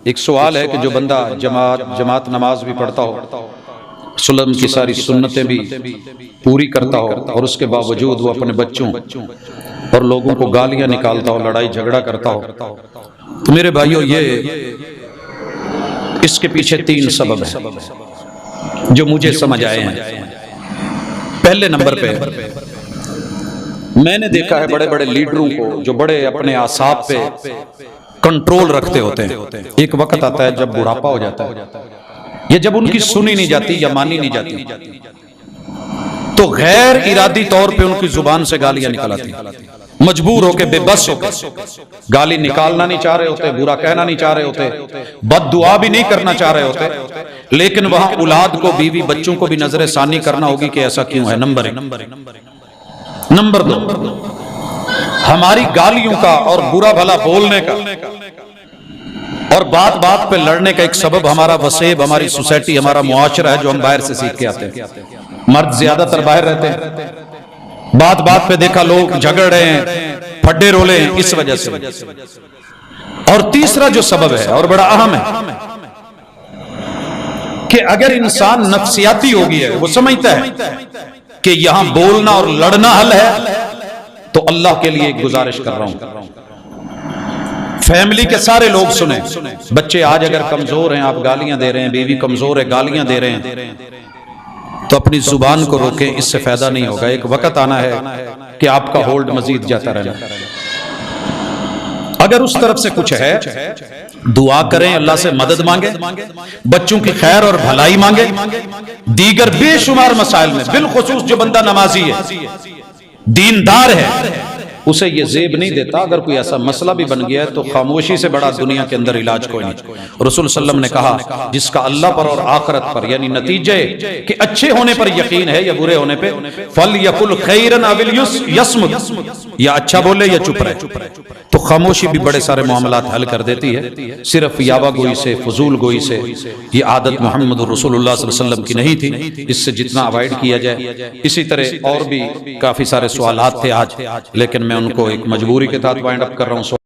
ایک سوال ہے کہ جو بندہ جماعت نماز بھی پڑھتا ہو، سلم کی ساری سنتیں بھی پوری کرتا ہو، اور اس کے باوجود وہ اپنے بچوں اور لوگوں کو گالیاں نکالتا ہو، لڑائی جھگڑا کرتا ہو، تو میرے بھائیو یہ اس کے پیچھے 3 سبب ہیں جو مجھے سمجھ آئے ہیں۔ پہلے نمبر پہ میں نے دیکھا ہے بڑے بڑے لیڈروں کو جو بڑے اپنے اعصاب پہ کنٹرول رکھتے ہوتے ہیں، ایک وقت آتا ہے جب بڑھاپا ہو جاتا ہے یا جب ان کی سنی نہیں جاتی یا مانی نہیں جاتی تو غیر ارادی طور پہ ان کی زبان سے گالیاں نکل آتی، مجبور ہو کے بے بس ہو کے گالی نکالنا نہیں چاہ رہے ہوتے، برا کہنا نہیں چاہ رہے ہوتے، بد دعا بھی نہیں کرنا چاہ رہے ہوتے، لیکن وہاں اولاد کو، بیوی بچوں کو بھی نظر ثانی کرنا ہوگی کہ ایسا کیوں ہے۔ نمبر 1۔ نمبر 2، ہماری گالیوں کا اور برا بھلا بولنے کا اور بات بات پہ لڑنے کا ایک سبب ہمارا وسیب، ہماری سوسائٹی، ہمارا معاشرہ ہے جو ہم باہر سے سیکھ کے آتے ہیں۔ مرد زیادہ تر باہر رہتے ہیں، بات بات پہ دیکھا لوگ جھگڑ رہے ہیں، پھڈے رولے ہیں، اس وجہ سے۔ اور تیسرا جو سبب ہے اور بڑا اہم ہے کہ اگر انسان نفسیاتی ہو گیا ہے، وہ سمجھتا ہے کہ یہاں بولنا اور لڑنا حل ہے، تو اللہ کے لیے ایک گزارش کر رہا ہوں، فیملی کے سارے لوگ سنیں، بچے آج اگر کمزور ہیں، آپ گالیاں دے رہے ہیں، بیوی کمزور ہے، گالیاں دے رہے ہیں، تو اپنی زبان کو روکیں، اس سے فائدہ نہیں ہوگا۔ ایک وقت آنا ہے کہ آپ کا ہولڈ مزید جاتا رہنا۔ اگر اس طرف سے کچھ ہے، دعا کریں، اللہ سے مدد مانگیں، بچوں کی خیر اور بھلائی مانگیں، دیگر بے شمار مسائل میں، بالخصوص جو بندہ نمازی ہے، دیندار ہے، اسے یہ زیب نہیں دیتا اگر کوئی ایسا مسئلہ بھی بن گیا ہے تو خاموشی سے بڑا دنیا کے اندر علاج کوئی نہیں۔ رسول صلی اللہ علیہ وسلم نے کہا جس کا اللہ پر اور آخرت پر یعنی نتیجے کہ اچھے ہونے پر یقین ہے یا برے ہونے پہ، فَلْيَقُلْ خَيْرًا أَوْ لْيَصْمُتْ، یا اچھا بولے یا چپ رہے۔ تو خاموشی بھی بڑے سارے معاملات حل کر دیتی ہے۔ صرف یاوہ گوئی سے، فضول گوئی سے، یہ عادت محمد رسول اللہ صلی اللہ علیہ وسلم کی نہیں تھی، اس سے جتنا اوائڈ کیا جائے۔ اسی طرح اور بھی کافی سارے سوالات تھے آج، لیکن میں ان کو ایک مجبوری کے تحت وائنڈ اپ کر رہا ہوں۔